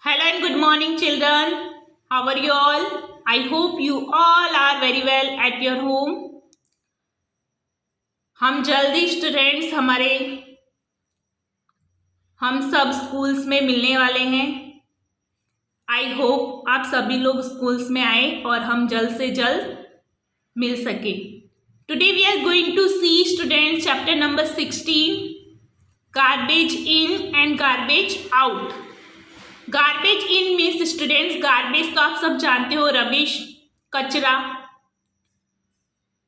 Hello and good morning, children. How are you all? I hope you all are very well at your home. हम जल्दी students हम सब schools में मिलने वाले हैं. आई होप आप सभी लोग स्कूल्स में आए और हम जल्द से जल्द मिल सके. Today we are going to see students chapter number 16, garbage in and garbage out. Garbage in means students, garbage तो आप सब जानते हो, रबिश, कचरा.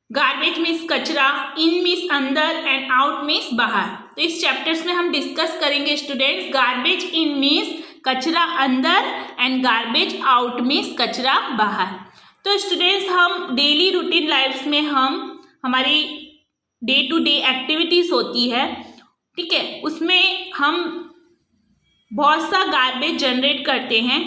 गार्बेज मीन्स कचरा, इन मीन्स अंदर एंड आउट मीन्स बाहर. तो इस चैप्टर्स में हम डिस्कस करेंगे स्टूडेंट्स. गार्बेज इन मीन्स कचरा अंदर एंड गार्बेज आउट मीन्स कचरा बाहर. तो स्टूडेंट्स, हम डेली रूटीन लाइफ में हमारी डे टू डे एक्टिविटीज होती है, ठीक है, उसमें हम बहुत सा गार्बेज जनरेट करते हैं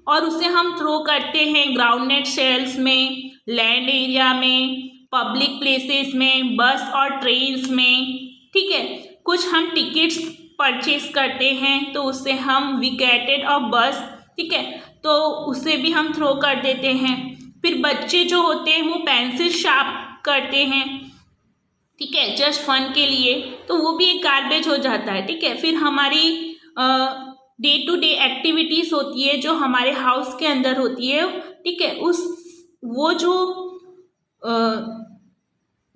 और उसे हम थ्रो करते हैं ग्राउंडनेट शेल्स में, लैंड एरिया में, पब्लिक प्लेसेस में, बस और ट्रेन्स में, ठीक है. कुछ हम टिकट्स परचेज करते हैं तो उससे हम वी गेटेड ऑफ बस, ठीक है, तो उसे भी हम थ्रो कर देते हैं. फिर बच्चे जो होते हैं वो पेंसिल शार्प करते हैं, ठीक है, जस्ट फन के लिए, तो वो भी एक गार्बेज हो जाता है, ठीक है. फिर हमारी डे टू डे एक्टिविटीज़ होती है जो हमारे हाउस के अंदर होती है, ठीक है, वो जो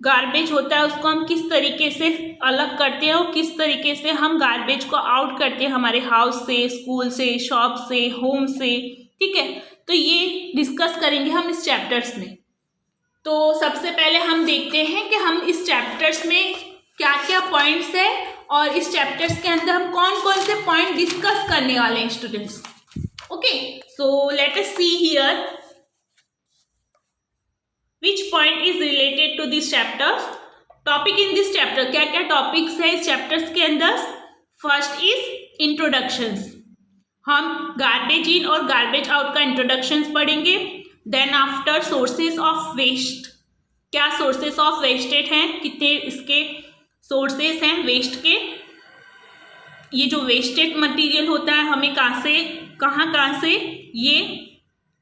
गार्बेज होता है उसको हम किस तरीके से अलग करते हैं और किस तरीके से हम गार्बेज को आउट करते हैं हमारे हाउस से, स्कूल से, शॉप से, होम से, ठीक है. तो ये डिस्कस करेंगे हम इस चैप्टर्स में. तो सबसे पहले हम देखते हैं कि हम इस चैप्टर्स में क्या क्या पॉइंट्स है और इस चैप्टर्स के अंदर हम कौन कौन से पॉइंट डिस्कस करने वाले हैं students. Okay, so let us see here which point is related to this chapter. Topic in this chapter, क्या क्या टॉपिक्स है इस चैप्टर्स के अंदर. First is introductions. हम गार्बेज इन और गार्बेज आउट का इंट्रोडक्शंस पढ़ेंगे. Then after sources of waste. क्या सोर्सेज ऑफ वेस्टेज हैं, कितने इसके सोर्सेस हैं वेस्ट के. ये जो वेस्टेड मटेरियल होता है हमें कहाँ से ये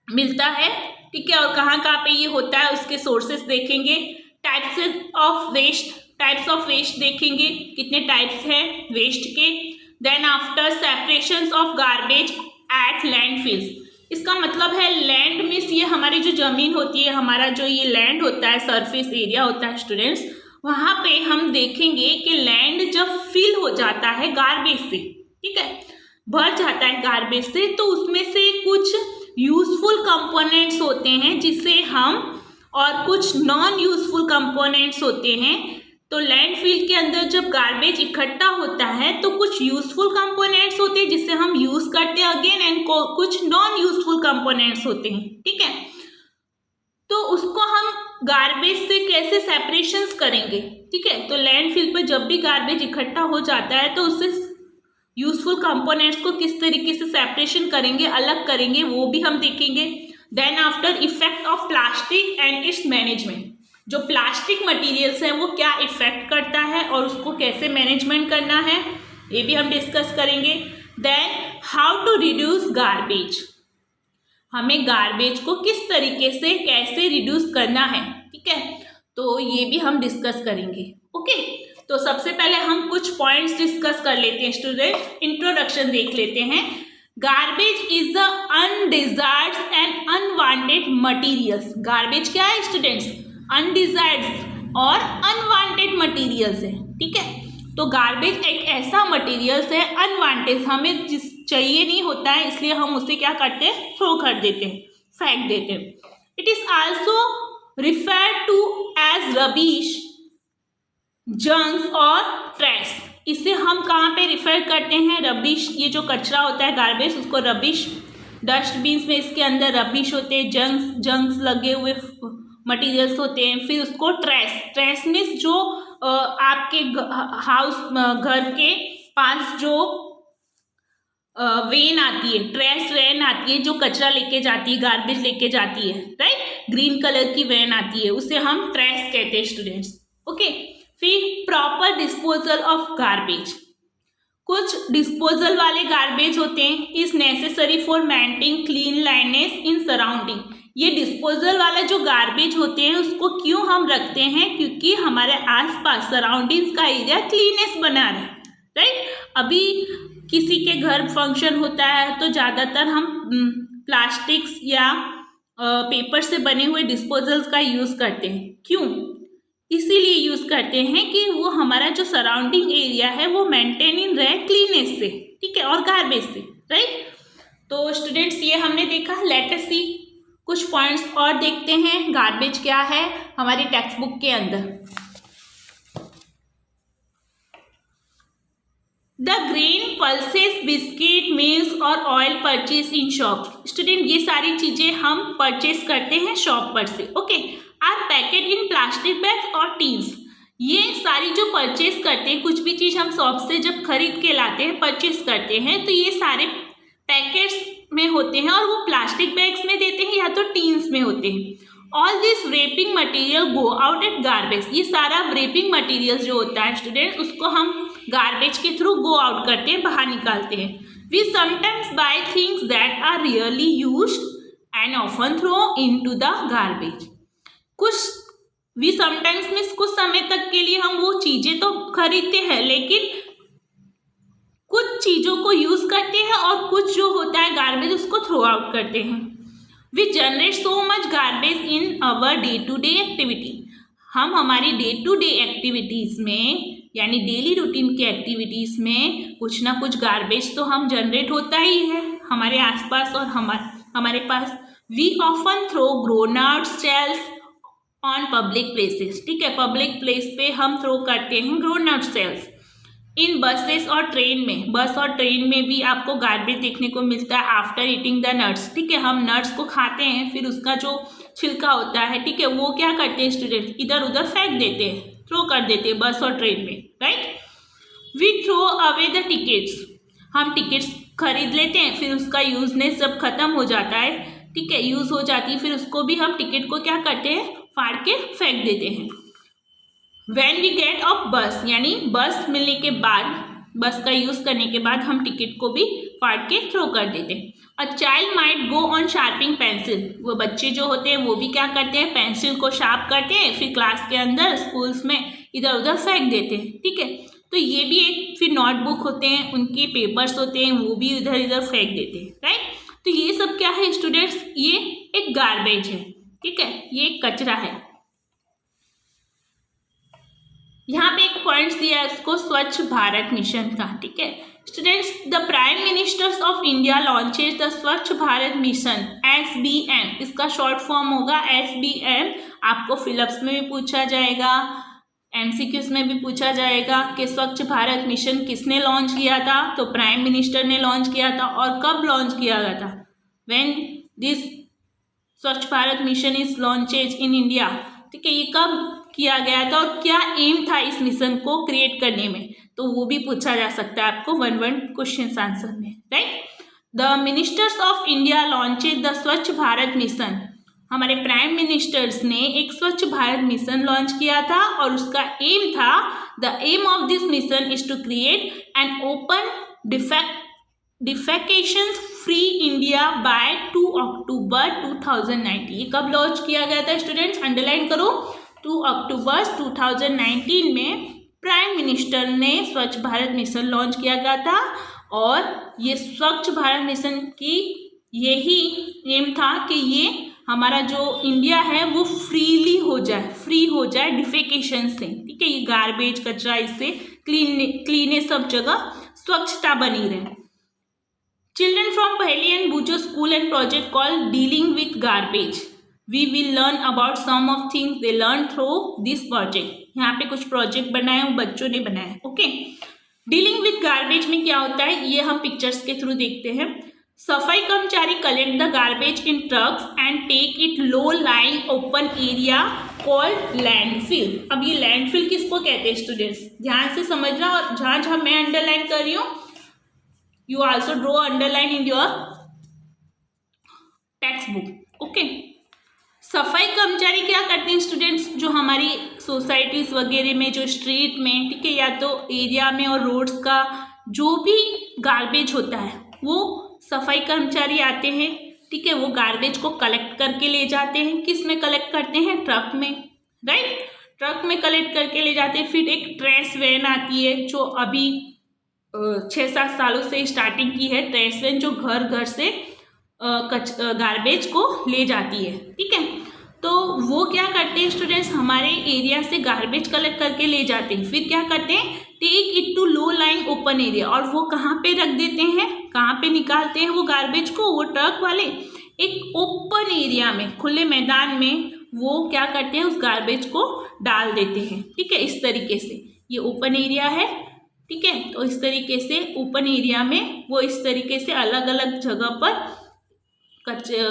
मिलता है, ठीक है, और कहाँ पे ये होता है, उसके सोर्सेस देखेंगे. टाइप्स ऑफ वेस्ट देखेंगे, कितने टाइप्स हैं वेस्ट के. Then after separations of garbage at landfills. इसका मतलब है लैंड मीन्स ये हमारी जो ज़मीन होती है, हमारा जो ये लैंड होता है, सरफेस एरिया होता है स्टूडेंट्स, वहाँ पे हम देखेंगे कि लैंड जब फिल हो जाता है गार्बेज से, ठीक है, भर जाता है गार्बेज से, तो उसमें से कुछ यूजफुल कंपोनेंट्स होते हैं जिसे हम, और कुछ नॉन यूजफुल कंपोनेंट्स होते हैं. तो लैंडफिल के अंदर जब गार्बेज इकट्ठा होता है तो कुछ यूजफुल कंपोनेंट्स होते हैं जिसे हम यूज करते हैं अगेन, एंड कुछ नॉन यूजफुल कंपोनेंट्स होते हैं, ठीक है. तो उसको हम गार्बेज से कैसे सेपरेशंस करेंगे, ठीक है. तो लैंडफिल पर जब भी गार्बेज इकट्ठा हो जाता है तो उससे यूजफुल कंपोनेंट्स को किस तरीके से सेपरेशन करेंगे, अलग करेंगे, वो भी हम देखेंगे. Then after effect of plastic and its management. जो प्लास्टिक मटेरियल्स हैं वो क्या इफेक्ट करता है और उसको कैसे मैनेजमेंट करना है, ये भी हम डिस्कस करेंगे. Then how to reduce garbage. हमें गार्बेज को किस तरीके से कैसे रिड्यूस करना है, ठीक है, तो ये भी हम डिस्कस करेंगे. ओके, तो सबसे पहले हम कुछ पॉइंट्स डिस्कस कर लेते हैं स्टूडेंट. इंट्रोडक्शन देख लेते हैं. Garbage is the undesired and unwanted materials. Garbage क्या है स्टूडेंट्स, अनडिजायर्ड और अनवांटेड मटीरियल्स है, ठीक है. तो गार्बेज एक ऐसा मटीरियल्स है, अनवांटेड, हमें जिस चाहिए नहीं होता है, इसलिए हम उसे क्या करते हैं, थ्रो कर देते हैं, फेंक देते हैं. It is also referred to as rubbish, junks और ट्रैश. इसे हम कहाँ पे रिफर करते हैं, रबिश, ये जो कचरा होता है गार्बेज, उसको रबिश, डस्टबिन्स में इसके अंदर रबिश होते हैं, जंक्स लगे हुए मटेरियल्स होते हैं. फिर उसको ट्रैश मीन्स जो आपके हाउस, घर के पास जो वेन आती है, ट्रैश वैन आती है जो कचरा लेके जाती है, गार्बेज लेके जाती है, राइट, ग्रीन कलर की वैन आती है, उसे हम ट्रैश कहते हैं स्टूडेंट्स. ओके, फिर प्रॉपर डिस्पोजल ऑफ गार्बेज. कुछ डिस्पोजल वाले गार्बेज होते हैं, is necessary for maintain cleanliness in surrounding. ये डिस्पोजल वाला जो गार्बेज होते हैं उसको क्यों हम रखते हैं, क्योंकि हमारे आसपास सराउंडिंग्स का एरिया क्लीनेस बना रहे, राइट। अभी किसी के घर फंक्शन होता है तो ज़्यादातर हम प्लास्टिक्स या पेपर से बने हुए डिस्पोजल्स का यूज़ करते हैं। क्यों? इसीलिए यूज़ करते हैं कि वो हमारा जो सराउंडिंग एरिया है वो मेंटेन इन रहे क्लीनेस से, ठीक है, और गार्बेज से, राइट। तो स्टूडेंट्स ये हमने देखा। लेट अस सी कुछ पॉइंट्स और देखते हैं गार्बेज क्या है हमारी टेक्स्ट बुक के अंदर। The grain, pulses, biscuit, milk और oil purchase in shop. Student ये सारी चीज़ें हम परचेज करते हैं शॉप पर से, okay. Are packet in plastic bags और टीन्स। ये सारी जो परचेज करते हैं, कुछ भी चीज़ हम शॉप से जब खरीद के लाते हैं, परचेज करते हैं, तो ये सारे पैकेट्स में होते हैं और वो प्लास्टिक बैग्स में देते हैं या तो टीन्स में होते हैं। All this wrapping material go out at garbage. ये सारा wrapping मटीरियल जो होता है स्टूडेंट, उसको हम गार्बेज के थ्रू गो आउट करते हैं, बाहर निकालते हैं। We sometimes buy things that are rarely used and often throw into the garbage. We sometimes means कुछ समय तक के लिए हम वो चीज़ें तो खरीदते हैं, लेकिन कुछ चीज़ों को यूज़ करते हैं और कुछ जो होता है गार्बेज उसको थ्रो आउट करते हैं। We generate so much garbage in our day to day activity. हम हमारी डे टू डे एक्टिविटीज़ में यानी डेली रूटीन के एक्टिविटीज़ में कुछ ना कुछ गार्बेज तो हम जनरेट होता ही है हमारे आसपास और हमारे पास। We often throw grown out cells on public places, ठीक है, पब्लिक प्लेस पे हम थ्रो करते हैं grown out cells. In buses और ट्रेन में, बस और ट्रेन में भी आपको गार्बेज देखने को मिलता है आफ्टर ईटिंग द नट्स, ठीक है। हम नट्स को खाते हैं, फिर उसका जो छिलका होता है, ठीक है, वो क्या करते हैं स्टूडेंट, इधर उधर फेंक देते हैं, थ्रो कर देते हैं बस और ट्रेन में, right. We throw away the tickets. हम टिकट्स खरीद लेते हैं, फिर उसका यूजनेस जब खत्म हो जाता है, ठीक है, यूज़ हो जाती है, फिर उसको भी हम टिकट को क्या करते हैं, फाड़ के फेंक देते हैं। When we get ऑफ बस, यानी बस मिलने के बाद, बस का यूज़ करने के बाद हम टिकट को भी फाड़ के थ्रो कर देते हैं। A child might go on sharping pencil. वो बच्चे जो होते हैं वो भी क्या करते हैं, पेंसिल को शार्प करते हैं, फिर क्लास के अंदर स्कूल्स में इधर उधर फेंक देते हैं, ठीक है। तो ये भी एक, फिर नोटबुक होते हैं, उनके पेपर्स होते हैं, वो भी इधर इधर फेंक देते हैं, राइट। तो ये सब क्या है स्टूडेंट्स, ये एक गार्बेज है, ठीक है, ये एक कचरा है। यहाँ पे एक पॉइंट्स दिया है उसको, स्वच्छ भारत मिशन का, ठीक है students. The prime ministers of India launches the स्वच्छ भारत मिशन SBM। इसका शॉर्ट फॉर्म होगा SBM। आपको फिलअप्स में भी पूछा जाएगा, MCQs में भी पूछा जाएगा कि स्वच्छ भारत मिशन किसने लॉन्च किया था, तो प्राइम मिनिस्टर ने लॉन्च किया था। और कब लॉन्च किया गया था, व्हेन दिस स्वच्छ Bharat mission is launches in India, ठीक है, ये कब किया गया था और क्या एम था इस मिशन को क्रिएट करने में, तो वो भी पूछा जा सकता है आपको 1-1 क्वेश्चन आंसर में, right. The ministers of India launches the स्वच्छ भारत मिशन। हमारे प्राइम मिनिस्टर्स ने एक स्वच्छ भारत मिशन लॉन्च किया था और उसका एम था, the aim of this mission is to create an open defecation free India by 2 October 2019। ये कब लॉन्च किया गया था स्टूडेंट्स, अंडरलाइन करो, 2 अक्टूबर 2019 में प्राइम मिनिस्टर ने स्वच्छ भारत मिशन लॉन्च किया गया था। और ये स्वच्छ भारत मिशन की यही एम था कि ये हमारा जो इंडिया है वो फ्री हो जाए डिफेकेशन से, ठीक है, ये गार्बेज कचरा इससे क्लीन सब जगह स्वच्छता बनी रहे। चिल्ड्रन फ्रॉम पहली एंड बूचो school and project called dealing with garbage. We will learn about some of things they learn through this project। यहाँ पे कुछ प्रोजेक्ट बनाए वो बच्चों ने बनाए, ओके। डीलिंग विथ गार्बेज में क्या होता है ये हम पिक्चर्स के थ्रू देखते हैं। सफाई कर्मचारी collect the garbage in trucks and take it low line open area called landfill. अब ये लैंडफिल किसको कहते हैं स्टूडेंट्स, ध्यान से समझना, और जहाँ जहाँ मैं अंडरलाइन कर रही हूँ you also draw underline in your text book, okay. सफाई कर्मचारी क्या करते हैं स्टूडेंट्स, जो हमारी सोसाइटीज़ वगैरह में, जो स्ट्रीट में, ठीक है, या तो एरिया में और रोड्स का जो भी गार्बेज होता है वो सफाई कर्मचारी आते हैं, ठीक है, वो गार्बेज को कलेक्ट करके ले जाते हैं। किस में कलेक्ट करते हैं? ट्रक में, राइट, ट्रक में कलेक्ट करके ले जाते हैं। फिर एक ट्रेश वैन आती है जो अभी 6-7 सालों से स्टार्टिंग की है, ट्रेश वैन, जो घर घर से गार्बेज को ले जाती है, ठीक है। तो वो क्या करते हैं स्टूडेंट्स, हमारे एरिया से गार्बेज कलेक्ट करके ले जाते हैं। फिर क्या करते हैं? Take it to low lying open area, और वो कहाँ पे रख देते हैं, कहाँ पे निकालते हैं वो गार्बेज को, वो ट्रक वाले एक ओपन एरिया में, खुले मैदान में वो क्या करते हैं, उस गार्बेज को डाल देते हैं, ठीक है। इस तरीके से ये ओपन एरिया है, ठीक है। तो इस तरीके से ओपन एरिया में वो इस तरीके से अलग अलग जगह पर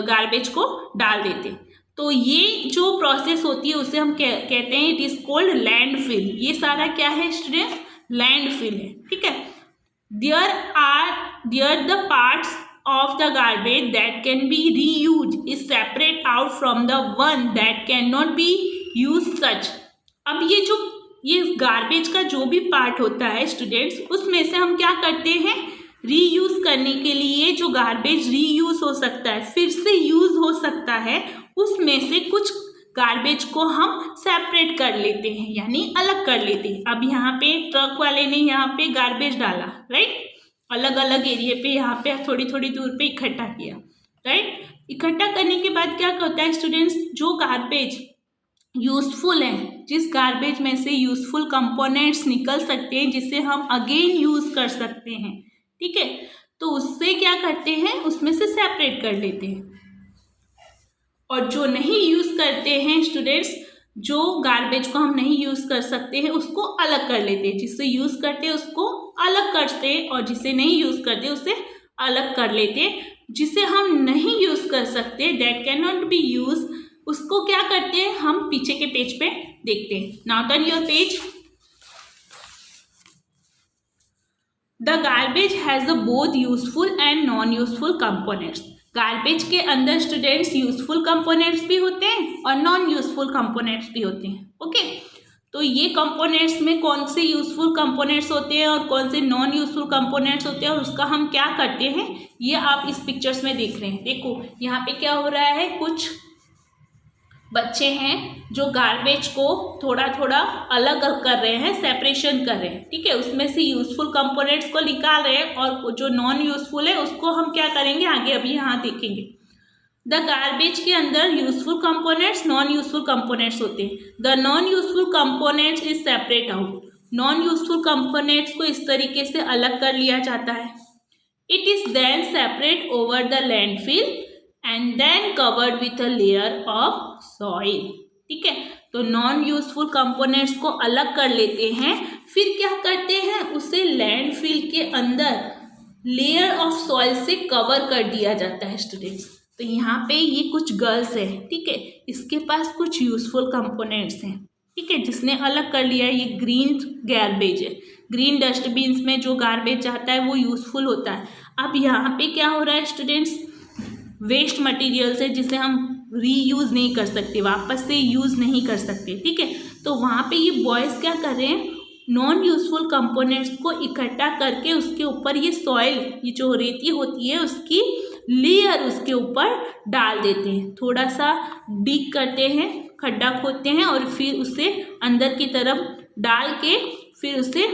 गार्बेज को डाल देते हैं। तो ये जो प्रोसेस होती है उसे हम कहते हैं इट इज कॉल्ड लैंडफिल। ये सारा क्या है स्टूडेंट्स? लैंडफिल है, ठीक है। There the parts of the garbage that can be reused is separate out from the one that cannot be used such। अब ये गार्बेज का जो भी पार्ट होता है स्टूडेंट्स, उसमें से हम क्या करते हैं, रीयूज करने के लिए जो गार्बेज रीयूज हो सकता है, फिर से यूज हो सकता है, उसमें से कुछ गार्बेज को हम सेपरेट कर लेते हैं, यानी अलग कर लेते हैं। अब यहाँ पे ट्रक वाले ने यहाँ पे गार्बेज डाला, राइट, अलग अलग एरिया पे यहाँ पे थोड़ी थोड़ी दूर पे इकट्ठा किया, राइट। इकट्ठा करने के बाद क्या होता है स्टूडेंट्स, जो गार्बेज यूजफुल है, जिस गार्बेज में से यूजफुल कंपोनेंट्स निकल सकते हैं जिसे हम अगेन यूज कर सकते हैं, ठीक है, तो उससे क्या करते हैं, उसमें से सेपरेट कर लेते हैं। और जो नहीं यूज करते हैं स्टूडेंट्स, जो गार्बेज को हम नहीं यूज कर सकते हैं उसको अलग कर लेते हैं, जिससे यूज करते हैं उसको अलग करते हैं, और जिसे नहीं यूज करते उसे अलग कर लेते हैं। जिसे हम नहीं यूज कर सकते, that can not be use, उसको क्या करते हैं, हम पीछे के पेज पे देखते हैं। Now turn your page. The garbage has both useful and non useful components. Garbage के अंदर स्टूडेंट्स यूजफुल कंपोनेंट्स भी होते हैं और नॉन यूजफुल कंपोनेंट्स भी होते हैं, ओके। तो ये कंपोनेंट्स में कौन से यूजफुल कंपोनेंट्स होते हैं और कौन से नॉन यूजफुल कंपोनेंट्स होते हैं और उसका हम क्या करते हैं, ये आप इस पिक्चर्स में देख रहे हैं। देखो यहाँ पे क्या हो रहा है, कुछ बच्चे हैं जो गार्बेज को थोड़ा थोड़ा अलग कर रहे हैं, सेपरेशन कर रहे हैं, ठीक है। उसमें से यूजफुल कंपोनेंट्स को निकाल रहे हैं और जो नॉन यूजफुल है उसको हम क्या करेंगे, आगे अभी यहाँ देखेंगे। द गार्बेज के अंदर useful components, non useful components होते हैं। The non useful components is separate out. Non useful components को इस तरीके से अलग कर लिया जाता है। It is then separate over the landfill and then covered with a layer of soil, ठीक है। तो नॉन यूजफुल कंपोनेंट्स को अलग कर लेते हैं, फिर क्या करते हैं, उसे लैंडफिल के अंदर लेयर ऑफ सॉइल से कवर कर दिया जाता है स्टूडेंट्स। तो यहाँ पे ये कुछ गर्ल्स है, ठीक है, इसके पास कुछ यूजफुल कंपोनेंट्स हैं, ठीक है, जिसने अलग कर लिया है। ये ग्रीन गार्बेज है, ग्रीन डस्टबिन्स में जो गार्बेज जाता है वो यूजफुल होता है। अब यहाँ पे क्या हो रहा है स्टूडेंट्स, वेस्ट मटेरियल्स है जिसे हम रीयूज़ नहीं कर सकते, वापस से यूज़ नहीं कर सकते, ठीक है। तो वहाँ पे ये बॉयज़ क्या कर रहे हैं, नॉन यूजफुल कंपोनेंट्स को इकट्ठा करके उसके ऊपर ये सॉइल, ये जो रेती होती है उसकी लेयर उसके ऊपर डाल देते हैं। थोड़ा सा डिग करते हैं, खड्डा खोदते हैं और फिर उसे अंदर की तरफ डाल के फिर उसे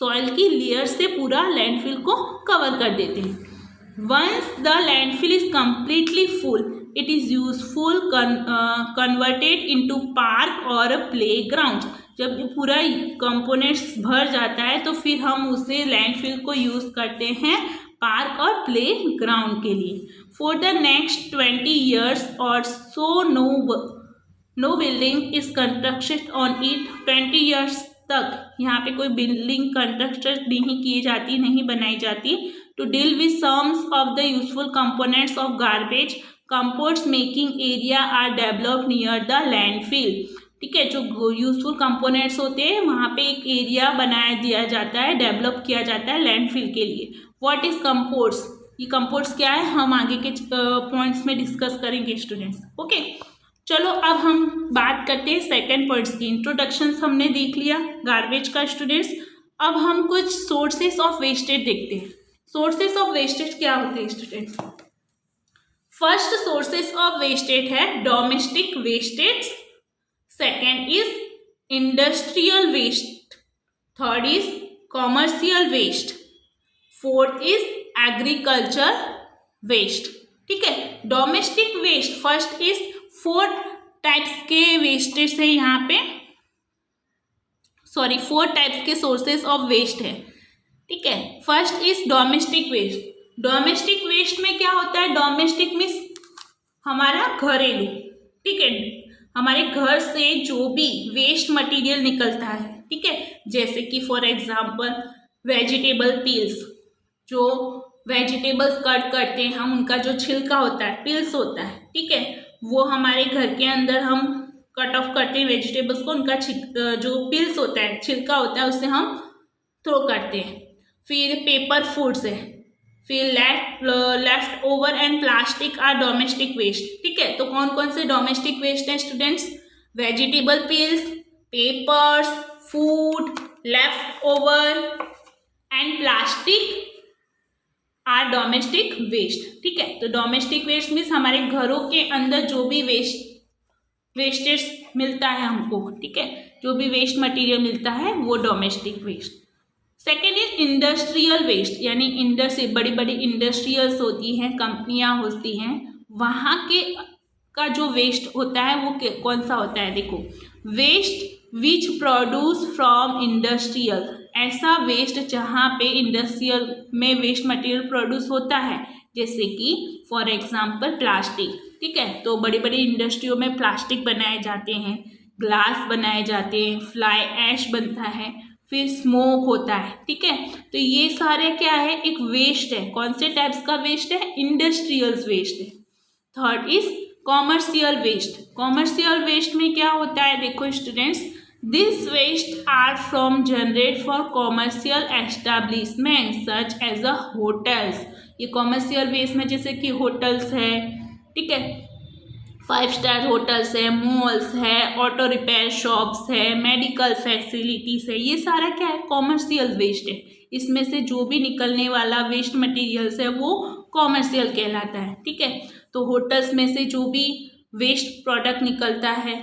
सॉइल की लेयर से पूरा लैंडफिल को कवर कर देते हैं। Once the landfill is completely full, it is useful converted into park or a playground। जब पूरा कंपोनेंट्स भर जाता है तो फिर हम उसे लैंडफिल को यूज़ करते हैं पार्क और प्ले ग्राउंड के लिए। फॉर द नेक्स्ट 20 years और so no building is constructed on it. 20 years तक यहाँ पे कोई बिल्डिंग कंस्ट्रक्शन नहीं की जाती, नहीं बनाई जाती। To deal with sums of the useful components of garbage, compost making area are developed near the landfill, ठीक है। जो यूजफुल कंपोनेंट्स होते हैं वहाँ पे एक एरिया बनाया दिया जाता है, डेवलप किया जाता है लैंडफिल के लिए। व्हाट इज कंपोस्ट, ये कंपोस्ट क्या है हम आगे के पॉइंट्स में डिस्कस करेंगे स्टूडेंट्स, ओके। चलो अब हम बात करते हैं सेकेंड पॉइंट्स की। इंट्रोडक्शंस हमने देख लिया गार्बेज का स्टूडेंट्स, अब हम कुछ सोर्सेस ऑफ वेस्टेज देखते हैं। सोर्सेस ऑफ वेस्टेज क्या होते हैं students? First sources of wastage है domestic wastage, second is industrial waste, third is commercial waste, fourth is agriculture waste. ठीक है, domestic waste first is 4 types के वेस्टेज है यहाँ पे, 4 टाइप्स के सोर्सेस ऑफ वेस्ट है। ठीक है, first is domestic waste. Domestic waste में क्या होता है? डोमेस्टिक मीन्स हमारा घरेलू, ठीक है, हमारे घर से जो भी वेस्ट मटेरियल निकलता है, ठीक है, जैसे कि फॉर एग्जांपल वेजिटेबल पील्स, जो वेजिटेबल्स कट करते हैं हम, उनका जो छिलका होता है, पील्स होता है, ठीक है, वो हमारे घर के अंदर हम कट ऑफ करते हैं वेजिटेबल्स को, उनका जो पील्स होता है, छिलका होता है, उससे हम थ्रो करते हैं। फिर पेपर फूड्स है, फिर left over and plastic are domestic waste. ठीक है, तो कौन कौन से डोमेस्टिक वेस्ट हैं students? Vegetable peels, papers, food, left over and plastic are domestic waste. ठीक है, तो डोमेस्टिक वेस्ट मीन्स हमारे घरों के अंदर जो भी वेस्टेज मिलता है हमको, ठीक है, जो भी वेस्ट मटेरियल मिलता है वो domestic waste. Second is industrial waste, यानी इंडस्ट्री, बड़ी बड़ी इंडस्ट्रियल्स होती हैं, कंपनियां होती हैं, वहाँ के का जो वेस्ट होता है वो कौन सा होता है? देखो, waste which produce from industrial, ऐसा वेस्ट जहाँ पे इंडस्ट्रियल में वेस्ट मटेरियल प्रोड्यूस होता है, जैसे कि फॉर एग्जांपल प्लास्टिक। ठीक है, तो बड़ी बड़ी इंडस्ट्रियों में प्लास्टिक बनाए जाते हैं, ग्लास बनाए जाते हैं, फ्लाई ऐश बनता है, फिर स्मोक होता है। ठीक है, तो ये सारे क्या है? एक वेस्ट है। कौन से टाइप्स का वेस्ट है? इंडस्ट्रियल वेस्ट है। Third is commercial waste. Commercial waste में क्या होता है? देखो students, this waste are from generate for commercial establishment such as a hotels. ये कॉमर्शियल वेस्ट में जैसे कि होटल्स है, ठीक है, 5 स्टार होटल्स है, मॉल्स है, ऑटो रिपेयर शॉप्स है, मेडिकल फैसिलिटीज़ है, ये सारा क्या है? कॉमर्शियल वेस्ट है। इसमें से जो भी निकलने वाला वेस्ट मटेरियल्स है वो कॉमर्शियल कहलाता है। ठीक है, तो होटल्स में से जो भी वेस्ट प्रोडक्ट निकलता है,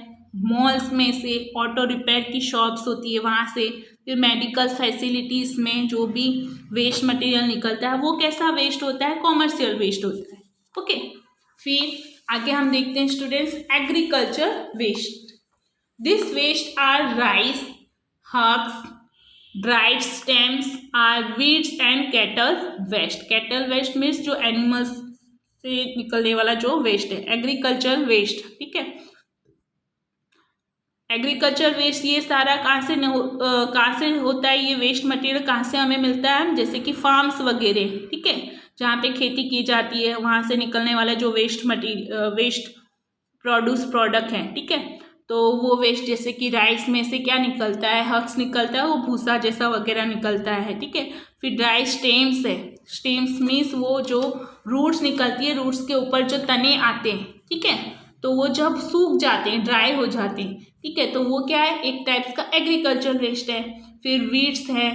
मॉल्स में से ऑटो रिपेयर की शॉप्स होती है वहाँ से, फिर मेडिकल फैसिलिटीज़ में जो भी वेस्ट मटेरियल निकलता है वो कैसा वेस्ट होता है? कॉमर्शियल वेस्ट होता है। ओके, फिर आगे हम देखते हैं students agriculture waste. This waste are rice, herbs, dried stems are weeds and cattle waste. Cattle waste means जो एनिमल्स से निकलने वाला जो वेस्ट है, एग्रीकल्चर वेस्ट। ठीक है, एग्रीकल्चर वेस्ट ये सारा कहाँ से होता है? ये वेस्ट मटेरियल कहाँ से हमें मिलता है? जैसे कि फार्म्स वगैरह, ठीक है, जहाँ पे खेती की जाती है वहाँ से निकलने वाला जो वेस्ट प्रोडक्ट है, ठीक है, तो वो वेस्ट जैसे कि राइस में से क्या निकलता है? हक्स निकलता है, वो भूसा जैसा वगैरह निकलता है। ठीक है, फिर ड्राई स्टेम्स है, स्टेम्स मीन्स वो जो रूट्स निकलती है, रूट्स के ऊपर जो तने आते हैं, ठीक है, तो वो जब सूख जाते हैं, ड्राई हो जाते हैं, ठीक है, तो वो क्या है? एक टाइप्स का एग्रीकल्चर वेस्ट है। फिर वीड्स है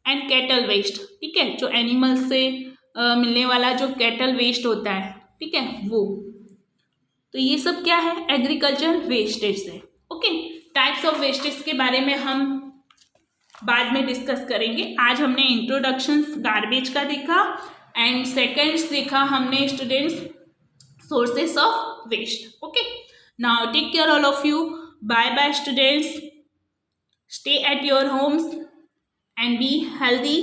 एंड कैटल वेस्ट, ठीक है, जो एनिमल्स से मिलने वाला जो कैटल वेस्ट होता है, ठीक है, वो, तो ये सब क्या है? एग्रीकल्चर वेस्टेज है। ओके, टाइप्स ऑफ वेस्टेज के बारे में हम बाद में डिस्कस करेंगे। आज हमने इंट्रोडक्शन गार्बेज का देखा एंड सेकेंड्स देखा हमने students sources of waste. Okay, now take care all of you, bye bye students, stay at your homes and be healthy.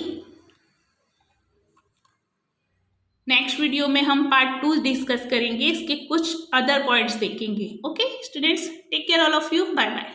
Next video में हम पार्ट 2 डिस्कस करेंगे, इसके कुछ अदर पॉइंट्स देखेंगे। Okay students, take care all of you, bye bye.